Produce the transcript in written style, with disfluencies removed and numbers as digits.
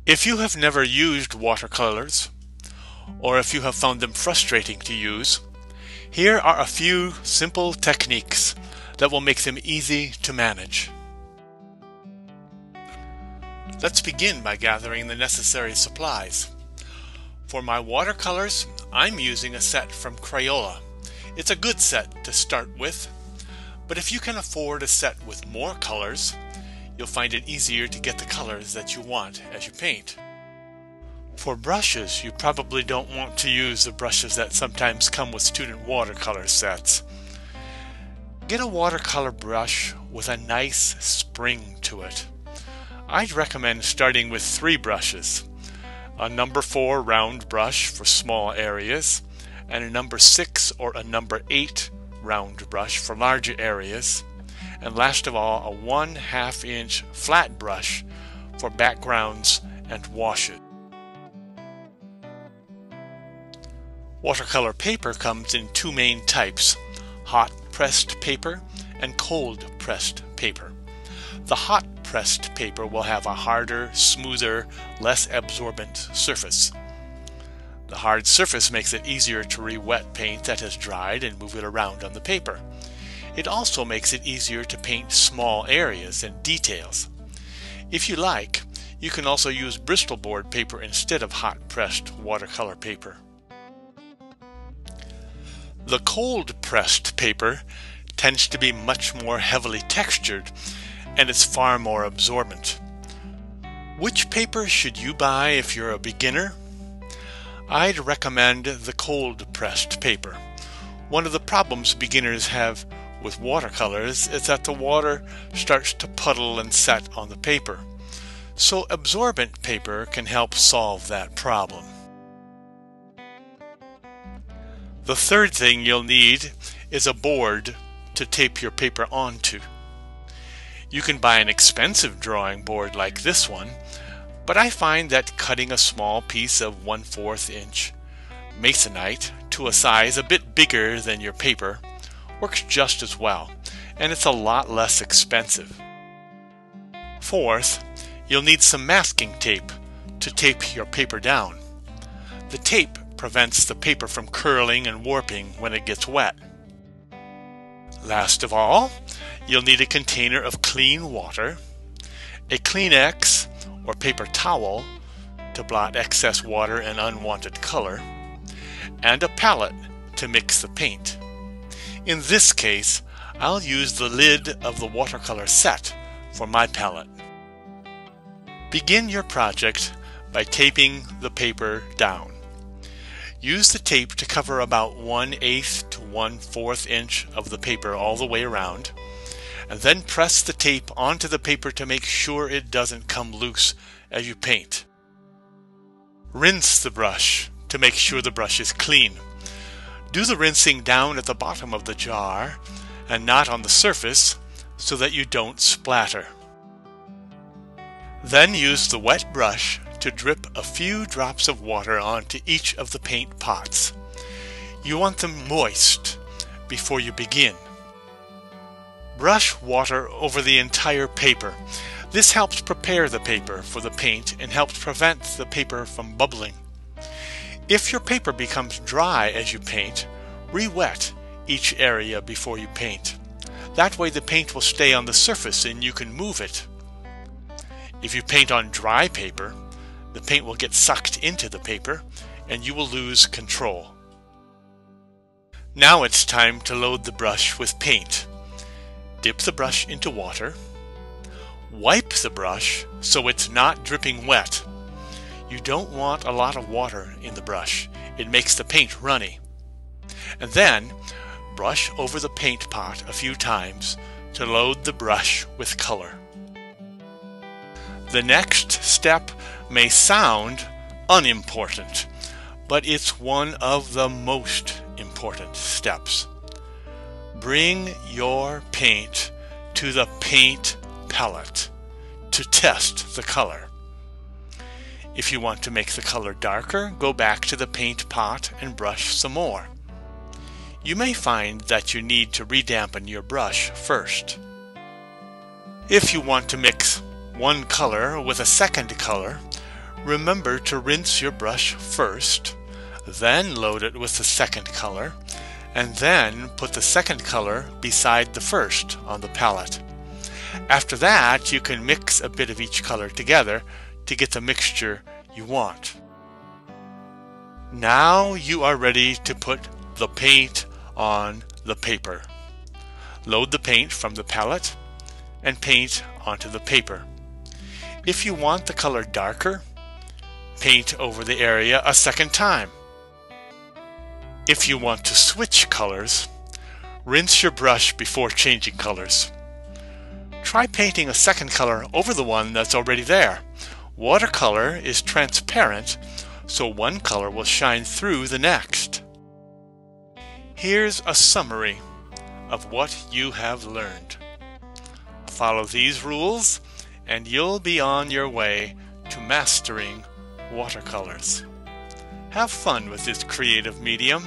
If you have never used watercolors, or if you have found them frustrating to use, here are a few simple techniques that will make them easy to manage. Let's begin by gathering the necessary supplies. For my watercolors, I'm using a set from Crayola. It's a good set to start with, but if you can afford a set with more colors, you'll find it easier to get the colors that you want as you paint. For brushes, you probably don't want to use the brushes that sometimes come with student watercolor sets. Get a watercolor brush with a nice spring to it. I'd recommend starting with 3 brushes. A number 4 round brush for small areas, and a number 6 or a number 8 round brush for larger areas, and last of all a 1/2 inch flat brush for backgrounds and washes. Watercolor paper comes in 2 main types, hot pressed paper and cold pressed paper. The hot pressed paper will have a harder, smoother, less absorbent surface. The hard surface makes it easier to re-wet paint that has dried and move it around on the paper. It also makes it easier to paint small areas and details. If you like, you can also use Bristol board paper instead of hot pressed watercolor paper. The cold pressed paper tends to be much more heavily textured, and it's far more absorbent. Which paper should you buy if you're a beginner? I'd recommend the cold pressed paper. One of the problems beginners have with watercolors is that the water starts to puddle and set on the paper. So absorbent paper can help solve that problem. The third thing you'll need is a board to tape your paper onto. You can buy an expensive drawing board like this one, but I find that cutting a small piece of 1/4 inch masonite to a size a bit bigger than your paper works just as well, and it's a lot less expensive. Fourth, you'll need some masking tape to tape your paper down. The tape prevents the paper from curling and warping when it gets wet. Last of all, you'll need a container of clean water, a Kleenex or paper towel to blot excess water and unwanted color, and a palette to mix the paint. In this case, I'll use the lid of the watercolor set for my palette. Begin your project by taping the paper down. Use the tape to cover about 1/8 to 1/4 inch of the paper all the way around, and then press the tape onto the paper to make sure it doesn't come loose as you paint. Rinse the brush to make sure the brush is clean. Do the rinsing down at the bottom of the jar and not on the surface so that you don't splatter. Then use the wet brush to drip a few drops of water onto each of the paint pots. You want them moist before you begin. Brush water over the entire paper. This helps prepare the paper for the paint and helps prevent the paper from bubbling. If your paper becomes dry as you paint, re-wet each area before you paint. That way the paint will stay on the surface and you can move it. If you paint on dry paper, the paint will get sucked into the paper and you will lose control. Now it's time to load the brush with paint. Dip the brush into water. Wipe the brush so it's not dripping wet. You don't want a lot of water in the brush. It makes the paint runny. And then brush over the paint pot a few times to load the brush with color. The next step may sound unimportant, but it's one of the most important steps. Bring your paint to the paint palette to test the color. If you want to make the color darker, go back to the paint pot and brush some more. You may find that you need to redampen your brush first. If you want to mix one color with a second color, Remember to rinse your brush first, then load it with the second color, and then put the second color beside the first on the palette. After that, you can mix a bit of each color together to get the mixture you want. Now you are ready to put the paint on the paper. Load the paint from the palette and paint onto the paper. If you want the color darker, paint over the area a second time. If you want to switch colors, rinse your brush before changing colors. Try painting a second color over the one that's already there. Watercolor is transparent, so one color will shine through the next. Here's a summary of what you have learned. Follow these rules and you'll be on your way to mastering watercolors. Have fun with this creative medium.